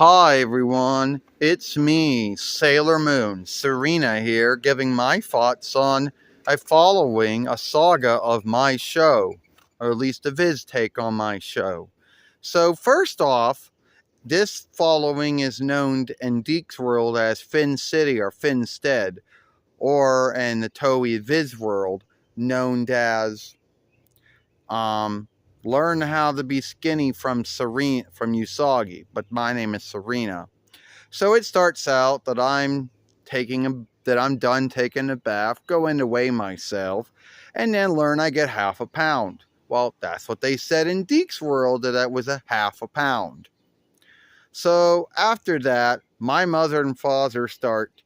Hi everyone, it's me, Sailor Moon, Serena here, giving my thoughts on following a saga of my show, or at least a viz take on my show. So first off, this following is known in Deek's world as Fin City or Finstead, or in the Toei Viz world, known as um, Learn How to Be Skinny from Usagi, but my name is Serena. So it starts out that I'm done taking a bath, going to weigh myself, and then learn I get half a pound. Well, that's what they said in Deek's world, that was a half a pound. So after that, my mother and father start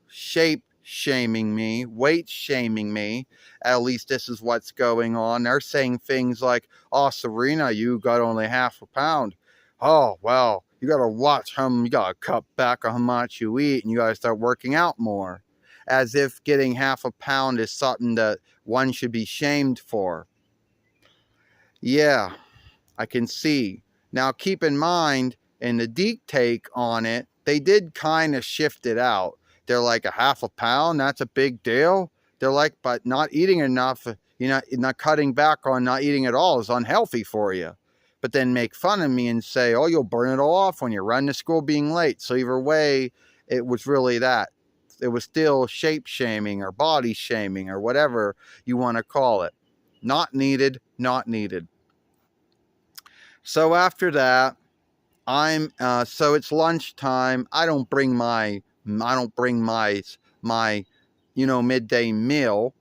shape shaming me, weight shaming me. At least this is what's going on. They're saying things like, "Oh, Serena, you got only half a pound. Oh, well, you got to watch you got to cut back on how much you eat, and you got to start working out more." As if getting half a pound is something that one should be shamed for. Yeah, I can see. Now, keep in mind, in the Deke take on it, they did kind of shift it out. They're like, a half a pound, that's a big deal. They're like, but not eating enough, not cutting back on not eating at all is unhealthy for you. But then make fun of me and say, oh, you'll burn it all off when you run to school being late. So either way, it was really that. It was still shape shaming or body shaming or whatever you want to call it. Not needed, not needed. So after that, so it's lunchtime. I don't bring my midday meal.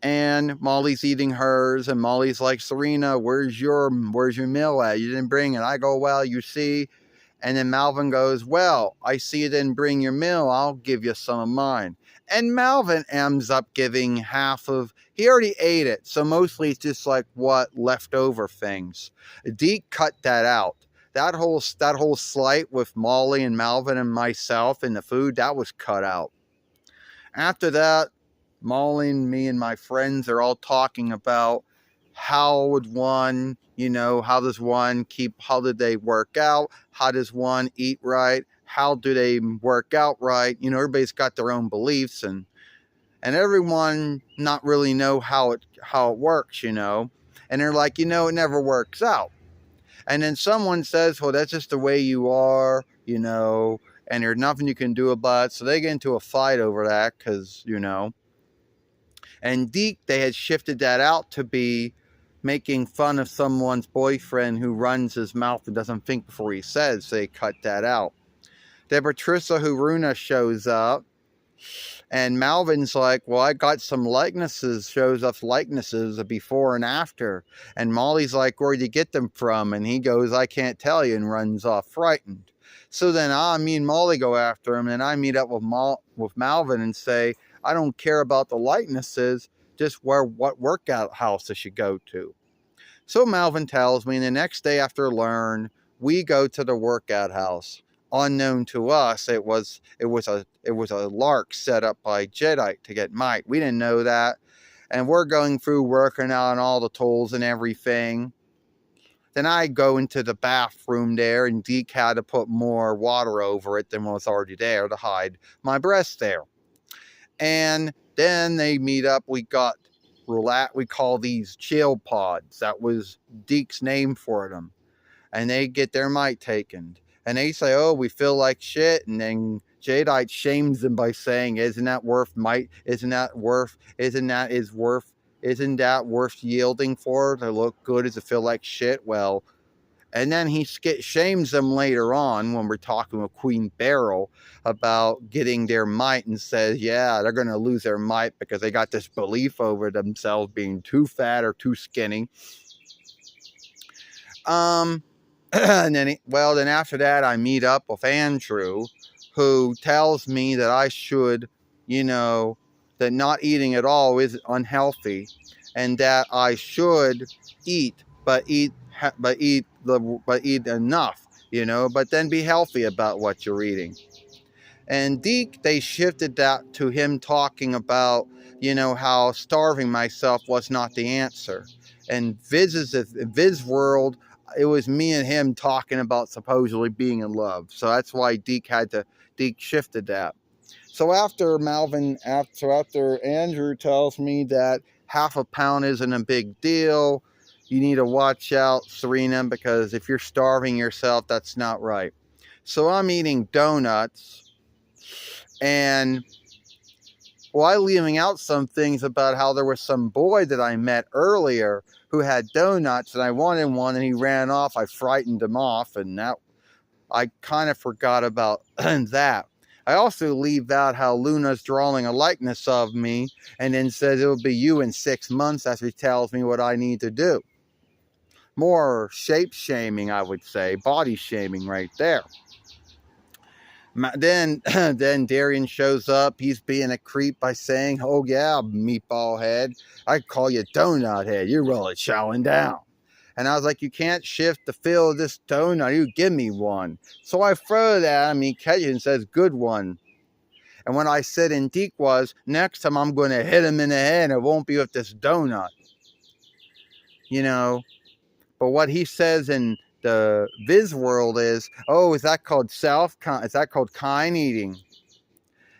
And Molly's eating hers, and Molly's like, Serena, where's your meal at? You didn't bring it. I go, well, you see. And then Malvin goes, well, I see you didn't bring your meal. I'll give you some of mine. And Malvin ends up giving he already ate it. So mostly it's just like leftover things. Deke cut that out. That whole slight with Molly and Malvin and myself and the food, that was cut out. After that, Molly and me and my friends are all talking about how did they work out? How does one eat right? How do they work out right? Everybody's got their own beliefs, and everyone not really know how it works, and they're like, it never works out. And then someone says, well, that's just the way you are, and there's nothing you can do about it. So they get into a fight over that because, and Deke, they had shifted that out to be making fun of someone's boyfriend who runs his mouth and doesn't think before he says. So they cut that out. Then Patricia Haruna shows up, and Malvin's like, well, I got some likenesses, shows us likenesses of before and after. And Molly's like, where'd you get them from? And he goes, I can't tell you, and runs off frightened. So then me and Molly go after him, and I meet up with Malvin and say, I don't care about the likenesses, just what workout house I should go to. So Malvin tells me, and the next day after learn, we go to the workout house. Unknown to us, it was a lark set up by Jedi to get Mike. We didn't know that, and we're going through working out on all the tools and everything. Then I go into the bathroom there, and Deke had to put more water over it than was already there to hide my breast there. And then they meet up. We call these chill pods. That was Deke's name for them. And they get their might taken. And they say, oh, we feel like shit. And then Jadeite shames them by saying, isn't that worth yielding for to look good as to feel like shit? Well, and then he shames them later on when we're talking with Queen Beryl about getting their might, and says, yeah, they're going to lose their might because they got this belief over themselves being too fat or too skinny. And then after that, I meet up with Andrew, who tells me that I should, that not eating at all is unhealthy, and that I should eat, but eat enough, but then be healthy about what you're eating. And Deke, they shifted that to him talking about, how starving myself was not the answer. And Viz world, it was me and him talking about supposedly being in love. So that's why Deke shifted that. So after Andrew tells me that half a pound isn't a big deal, you need to watch out, Serena, because if you're starving yourself, that's not right. So I'm eating donuts, and I'm leaving out some things about how there was some boy that I met earlier who had donuts, and I wanted one, and he ran off. I frightened him off, and that I kind of forgot about that. I also leave out how Luna's drawing a likeness of me and then says it'll be you in 6 months after he tells me what I need to do. More shape shaming, I would say, body shaming right there. Then Darian shows up. He's being a creep by saying, "Oh yeah, meatball head. I call you donut head. You're really chowing down." And I was like, "You can't shift the feel of this donut. You give me one." So I throw it at him. He catches it and says, "Good one." And what I said in Deke was, next time I'm going to hit him in the head. It won't be with this donut. You know. But what he says in the Viz world is, "Oh, is that called kind eating?"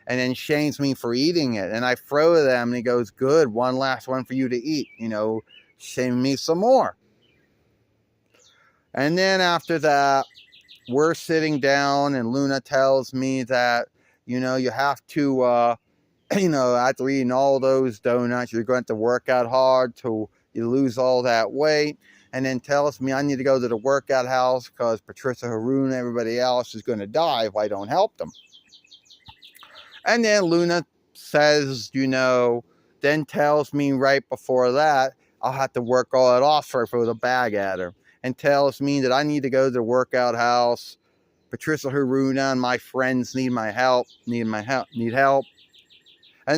And then shames me for eating it. And I throw it at him and he goes, "Good, one last one for you to eat. Shame me some more." And then after that, we're sitting down and Luna tells me that, you have to, after eating all those donuts, you're going to work out hard till you lose all that weight. And then tells me I need to go to the workout house because Patricia Haroon and everybody else is going to die if I don't help them. And then Luna says, then tells me right before that, I'll have to work all that off for the bag at her. And tells me that I need to go to the workout house. Patricia Haruna and my friends need help. And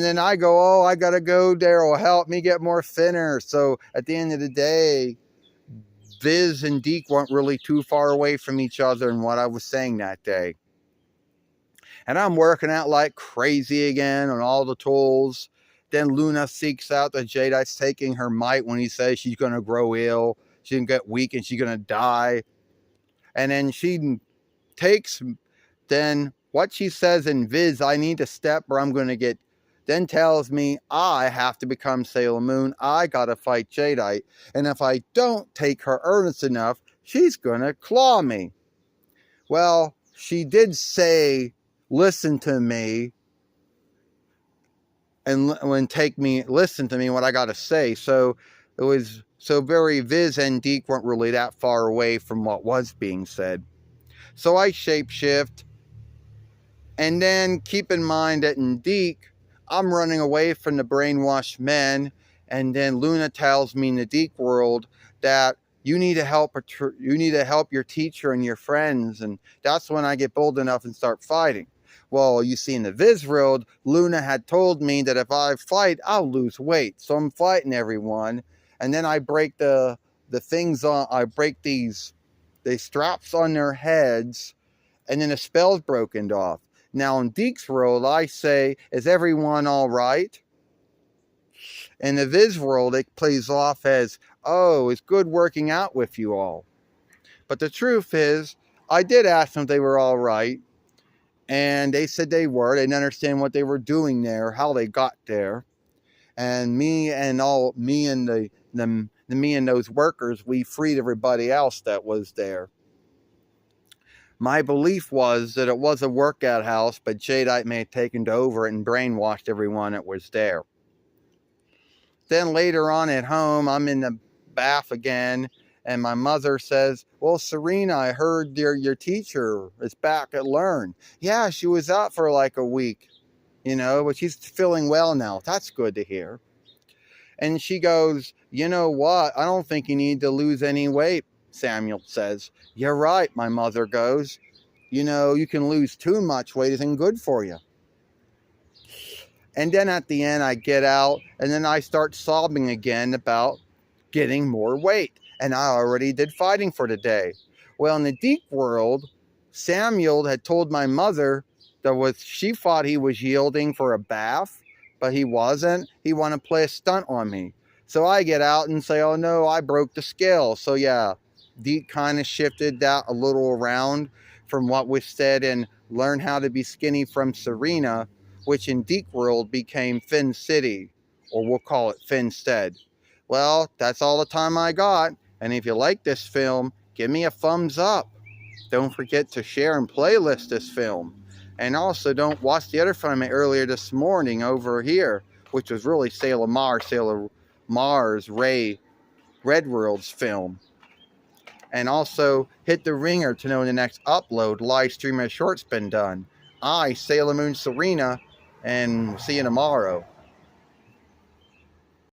then I go, "Oh, I got to go, Daryl. Help me get more thinner." So at the end of the day, Viz and Deke weren't really too far away from each other in what I was saying that day. And I'm working out like crazy again on all the tools. Then Luna seeks out that Jadeite's taking her might when he says she's going to grow ill. She's going to get weak and she's going to die. And then she takes, then what she says in Viz, I need to step or I'm going to get, then tells me I have to become Sailor Moon. I got to fight Jadeite. And if I don't take her earnest enough, she's going to claw me. Well, she did say, listen to me and listen to me what I got to say. So it was very Viz and Deke weren't really that far away from what was being said. So I shapeshift, and then keep in mind that in Deke, I'm running away from the brainwashed men, and then Luna tells me in the Deke world that you need to help your teacher and your friends, and that's when I get bold enough and start fighting. Well, you see in the Viz world, Luna had told me that if I fight, I'll lose weight. So I'm fighting everyone, and then I break the straps on their heads, and then the spell's broken off. Now in Deke's world, I say, is everyone all right? In the Viz world, it plays off as, oh, it's good working out with you all. But the truth is, I did ask them if they were all right, and they said they were. They didn't understand what they were doing there, how they got there. And me and those workers, we freed everybody else that was there. My belief was that it was a workout house, but Jadeite may have taken over it and brainwashed everyone that was there. Then later on at home, I'm in the bath again, and my mother says, well, Serena, I heard your teacher is back at Learn. Yeah, she was out for like a week, but she's feeling well now. That's good to hear. And she goes, you know what? I don't think you need to lose any weight, Samuel says. You're right, my mother goes. You can lose too much weight. It isn't good for you. And then at the end, I get out, and then I start sobbing again about getting more weight. And I already did fighting for the day. Well, in the Deke world, Samuel had told my mother that she thought he was yielding for a bath, but he wasn't. He wanted to play a stunt on me. So I get out and say, oh no, I broke the scale. So yeah, Deke kind of shifted that a little around from what was said in Learn How to Be Skinny from Serena, which in Deke World became Fin City, or we'll call it Finstead. Well, that's all the time I got, and if you like this film, give me a thumbs up. Don't forget to share and playlist this film. And also don't watch the other film earlier this morning over here, which was really Sailor Mars Ray Redworld's film. And also hit the ringer to know when the next upload, live stream, or short's been done. I, Sailor Moon Serena, and see you tomorrow.